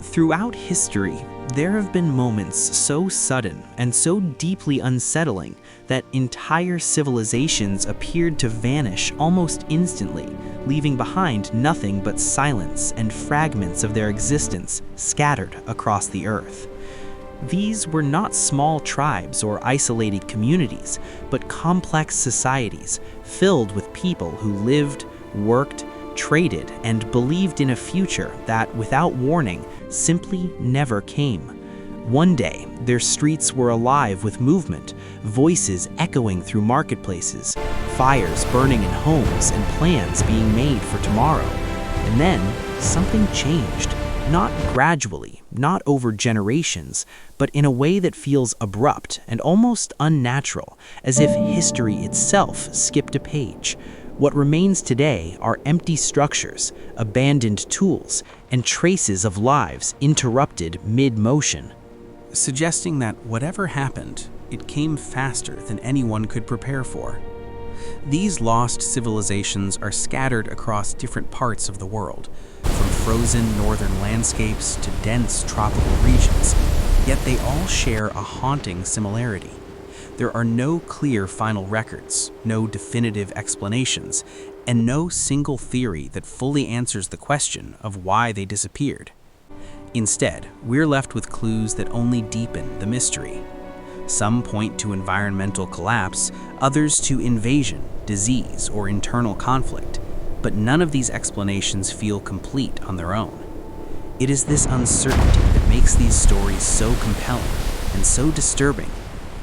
Throughout history, there have been moments so sudden and so deeply unsettling that entire civilizations appeared to vanish almost instantly, leaving behind nothing but silence and fragments of their existence scattered across the earth. These were not small tribes or isolated communities, but complex societies filled with people who lived, worked, traded, and believed in a future that, without warning, simply never came. One day, their streets were alive with movement, voices echoing through marketplaces, fires burning in homes, and plans being made for tomorrow. And then, something changed. Not gradually, not over generations, but in a way that feels abrupt and almost unnatural, as if history itself skipped a page. What remains today are empty structures, abandoned tools, and traces of lives interrupted mid-motion, suggesting that whatever happened, it came faster than anyone could prepare for. These lost civilizations are scattered across different parts of the world, from frozen northern landscapes to dense tropical regions, yet they all share a haunting similarity. There are no clear final records, no definitive explanations, and no single theory that fully answers the question of why they disappeared. Instead, we're left with clues that only deepen the mystery. Some point to environmental collapse, others to invasion, disease, or internal conflict, but none of these explanations feel complete on their own. It is this uncertainty that makes these stories so compelling and so disturbing,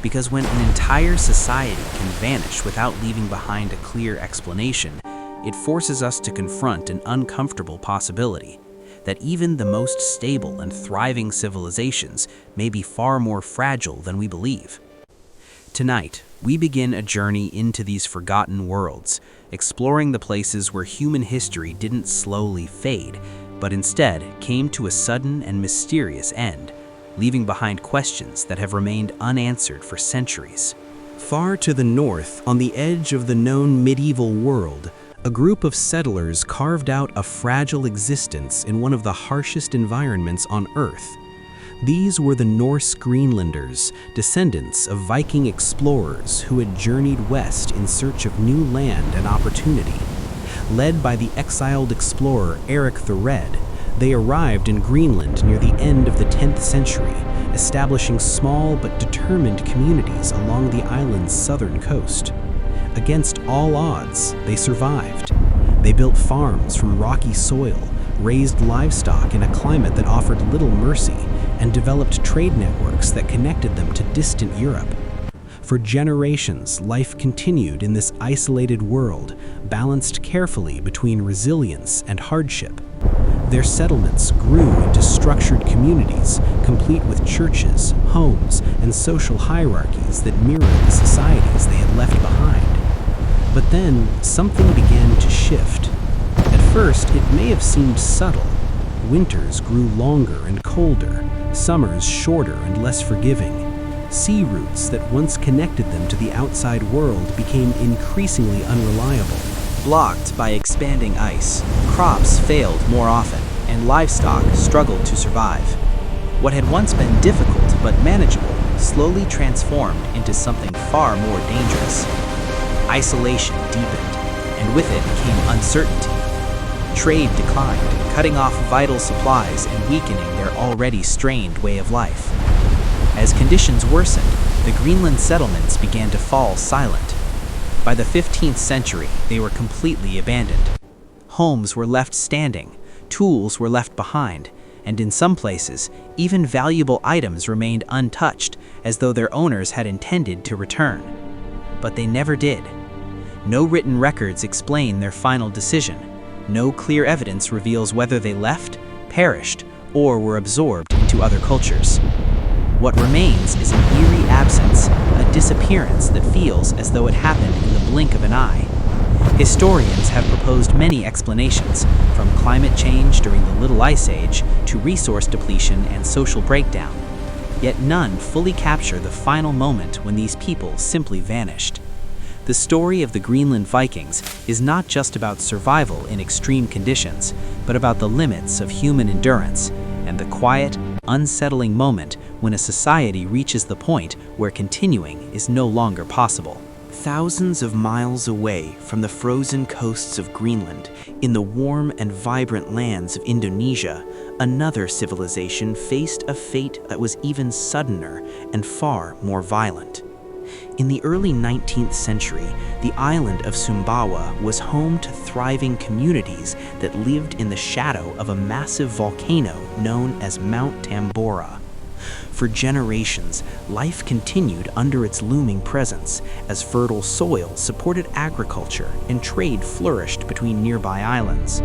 because when an entire society can vanish without leaving behind a clear explanation, it forces us to confront an uncomfortable possibility that even the most stable and thriving civilizations may be far more fragile than we believe. Tonight, we begin a journey into these forgotten worlds, exploring the places where human history didn't slowly fade, but instead came to a sudden and mysterious end, leaving behind questions that have remained unanswered for centuries. Far to the north, on the edge of the known medieval world, a group of settlers carved out a fragile existence in one of the harshest environments on Earth. These were the Norse Greenlanders, descendants of Viking explorers who had journeyed west in search of new land and opportunity. Led by the exiled explorer Eric the Red, they arrived in Greenland near the end of the 10th century, establishing small but determined communities along the island's southern coast. Against all odds, they survived. They built farms from rocky soil, raised livestock in a climate that offered little mercy, and developed trade networks that connected them to distant Europe. For generations, life continued in this isolated world, balanced carefully between resilience and hardship. Their settlements grew into structured communities, complete with churches, homes, and social hierarchies that mirrored the societies they had left behind. But then, something began to shift. At first, it may have seemed subtle. Winters grew longer and colder, summers shorter and less forgiving. Sea routes that once connected them to the outside world became increasingly unreliable. Blocked by expanding ice, crops failed more often, and livestock struggled to survive. What had once been difficult but manageable slowly transformed into something far more dangerous. Isolation deepened, and with it came uncertainty. Trade declined, cutting off vital supplies and weakening their already strained way of life. As conditions worsened, the Greenland settlements began to fall silent. By the 15th century, they were completely abandoned. Homes were left standing, tools were left behind, and in some places, even valuable items remained untouched, as though their owners had intended to return. But they never did. No written records explain their final decision. No clear evidence reveals whether they left, perished, or were absorbed into other cultures. What remains is an eerie absence, a disappearance that feels as though it happened in the blink of an eye. Historians have proposed many explanations, from climate change during the Little Ice Age to resource depletion and social breakdown. Yet none fully capture the final moment when these people simply vanished. The story of the Greenland Vikings is not just about survival in extreme conditions, but about the limits of human endurance and the quiet, unsettling moment when a society reaches the point where continuing is no longer possible. Thousands of miles away from the frozen coasts of Greenland, in the warm and vibrant lands of Indonesia, another civilization faced a fate that was even suddener and far more violent. In the early 19th century, the island of Sumbawa was home to thriving communities that lived in the shadow of a massive volcano known as Mount Tambora. For generations, life continued under its looming presence as fertile soil supported agriculture and trade flourished between nearby islands.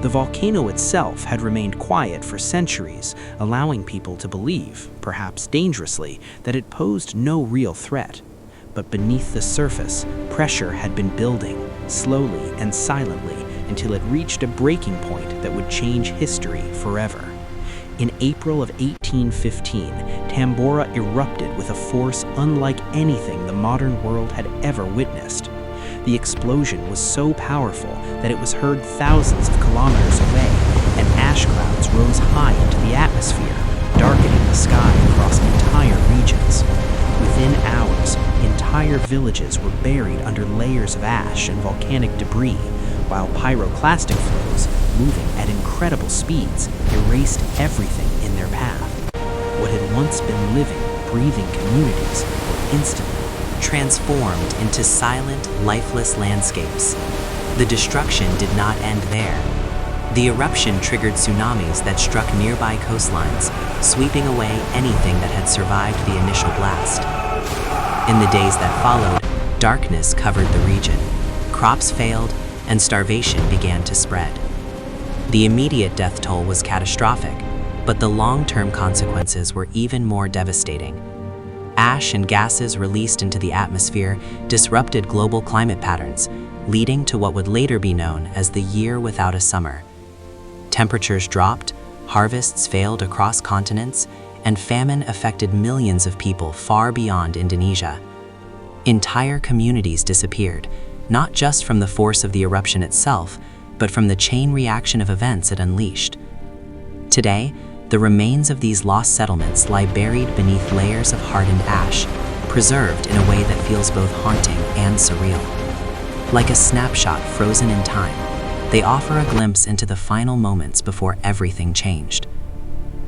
The volcano itself had remained quiet for centuries, allowing people to believe, perhaps dangerously, that it posed no real threat. But beneath the surface, pressure had been building, slowly and silently, until it reached a breaking point that would change history forever. In April of 1815, Tambora erupted with a force unlike anything the modern world had ever witnessed. The explosion was so powerful that it was heard thousands of kilometers away, and ash clouds rose high into the atmosphere, darkening the sky across entire regions. Within hours, entire villages were buried under layers of ash and volcanic debris, while pyroclastic flows, moving at incredible speeds, erased everything in their path. What had once been living, breathing communities were instantly transformed into silent, lifeless landscapes. The destruction did not end there. The eruption triggered tsunamis that struck nearby coastlines, sweeping away anything that had survived the initial blast. In the days that followed, darkness covered the region. Crops failed, and starvation began to spread. The immediate death toll was catastrophic, but the long-term consequences were even more devastating. Ash and gases released into the atmosphere disrupted global climate patterns, leading to what would later be known as the year without a summer. Temperatures dropped, harvests failed across continents, and famine affected millions of people far beyond Indonesia. Entire communities disappeared, not just from the force of the eruption itself, but from the chain reaction of events it unleashed. Today, the remains of these lost settlements lie buried beneath layers of hardened ash, preserved in a way that feels both haunting and surreal. Like a snapshot frozen in time, they offer a glimpse into the final moments before everything changed.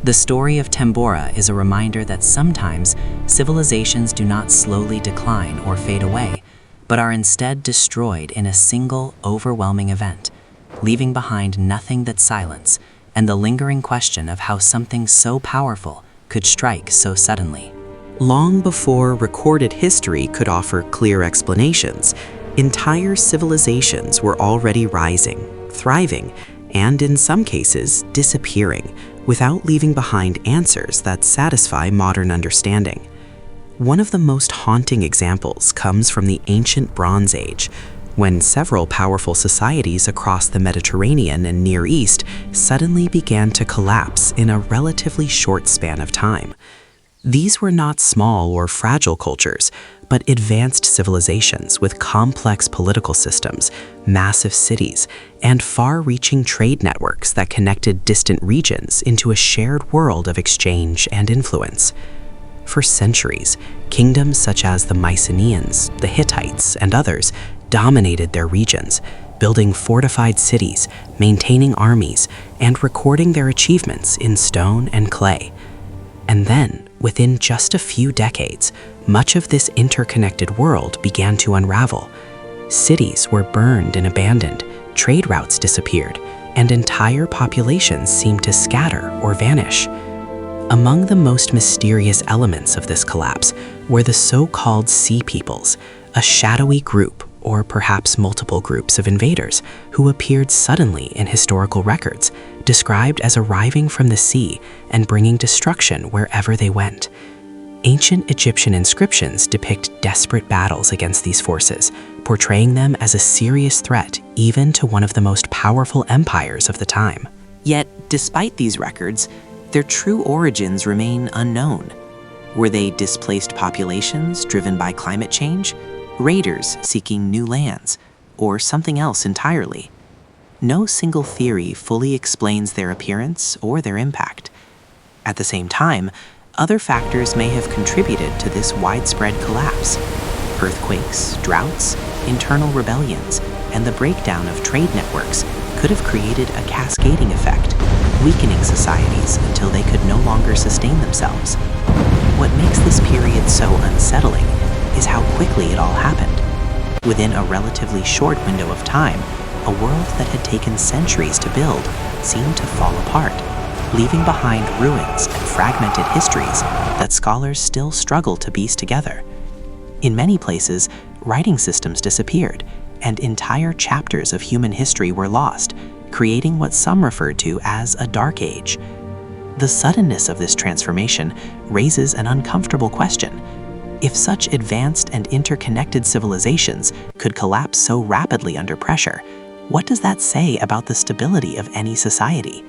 The story of Tambora is a reminder that sometimes civilizations do not slowly decline or fade away, but are instead destroyed in a single, overwhelming event, leaving behind nothing but silence and the lingering question of how something so powerful could strike so suddenly. Long before recorded history could offer clear explanations, entire civilizations were already rising, thriving, and in some cases, disappearing, without leaving behind answers that satisfy modern understanding. One of the most haunting examples comes from the ancient Bronze Age, when several powerful societies across the Mediterranean and Near East suddenly began to collapse in a relatively short span of time. These were not small or fragile cultures, but advanced civilizations with complex political systems, massive cities, and far-reaching trade networks that connected distant regions into a shared world of exchange and influence. For centuries, kingdoms such as the Mycenaeans, the Hittites, and others dominated their regions, building fortified cities, maintaining armies, and recording their achievements in stone and clay. And then, within just a few decades, much of this interconnected world began to unravel. Cities were burned and abandoned, trade routes disappeared, and entire populations seemed to scatter or vanish. Among the most mysterious elements of this collapse were the so-called Sea Peoples, a shadowy group, or perhaps multiple groups of invaders, who appeared suddenly in historical records, described as arriving from the sea and bringing destruction wherever they went. Ancient Egyptian inscriptions depict desperate battles against these forces, portraying them as a serious threat even to one of the most powerful empires of the time. Yet, despite these records, their true origins remain unknown. Were they displaced populations driven by climate change, raiders seeking new lands, or something else entirely? No single theory fully explains their appearance or their impact. At the same time, other factors may have contributed to this widespread collapse. Earthquakes, droughts, internal rebellions, and the breakdown of trade networks could have created a cascading effect, weakening societies until they could no longer sustain themselves. What makes this period so unsettling is how quickly it all happened. Within a relatively short window of time, a world that had taken centuries to build seemed to fall apart, leaving behind ruins and fragmented histories that scholars still struggle to piece together. In many places, writing systems disappeared, and entire chapters of human history were lost, creating what some refer to as a dark age. The suddenness of this transformation raises an uncomfortable question. If such advanced and interconnected civilizations could collapse so rapidly under pressure, what does that say about the stability of any society?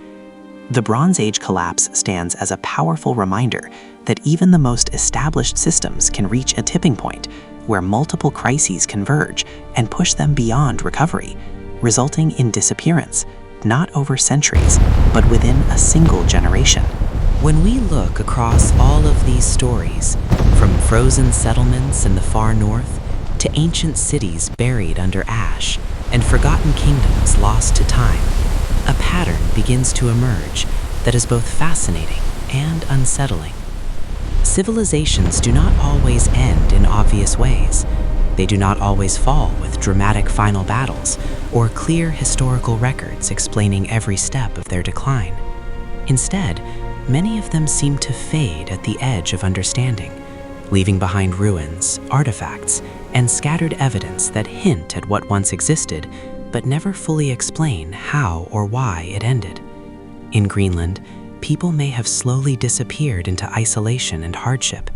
The Bronze Age collapse stands as a powerful reminder that even the most established systems can reach a tipping point where multiple crises converge and push them beyond recovery, resulting in disappearance, not over centuries, but within a single generation. When we look across all of these stories, from frozen settlements in the far north to ancient cities buried under ash and forgotten kingdoms lost to time, a pattern begins to emerge that is both fascinating and unsettling. Civilizations do not always end in obvious ways. They do not always fall with dramatic final battles or clear historical records explaining every step of their decline. Instead, many of them seem to fade at the edge of understanding, leaving behind ruins, artifacts, and scattered evidence that hint at what once existed but never fully explain how or why it ended. In Greenland, people may have slowly disappeared into isolation and hardship.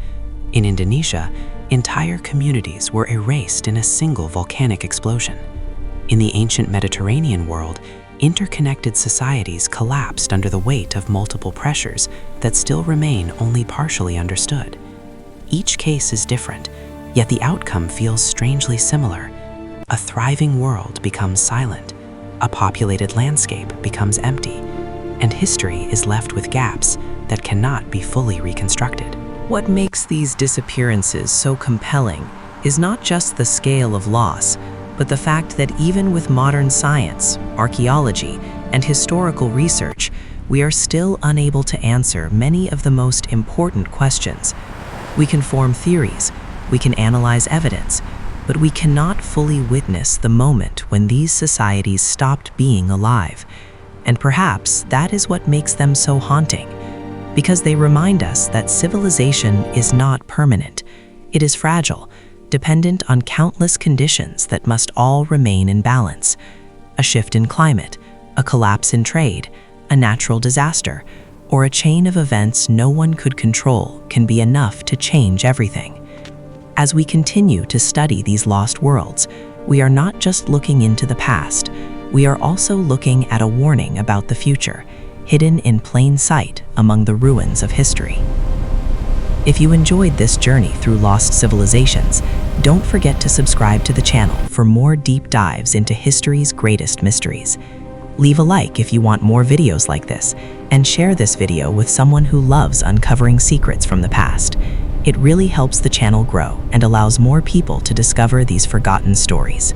In Indonesia, entire communities were erased in a single volcanic explosion. In the ancient Mediterranean world, interconnected societies collapsed under the weight of multiple pressures that still remain only partially understood. Each case is different, yet the outcome feels strangely similar. A thriving world becomes silent, a populated landscape becomes empty, and history is left with gaps that cannot be fully reconstructed. What makes these disappearances so compelling is not just the scale of loss, but the fact that even with modern science, archaeology, and historical research, we are still unable to answer many of the most important questions. We can form theories, we can analyze evidence, but we cannot fully witness the moment when these societies stopped being alive. And perhaps that is what makes them so haunting, because they remind us that civilization is not permanent. It is fragile, dependent on countless conditions that must all remain in balance. A shift in climate, a collapse in trade, a natural disaster, or a chain of events no one could control can be enough to change everything. As we continue to study these lost worlds, we are not just looking into the past, we are also looking at a warning about the future, hidden in plain sight among the ruins of history. If you enjoyed this journey through lost civilizations, don't forget to subscribe to the channel for more deep dives into history's greatest mysteries. Leave a like if you want more videos like this, and share this video with someone who loves uncovering secrets from the past. It really helps the channel grow and allows more people to discover these forgotten stories.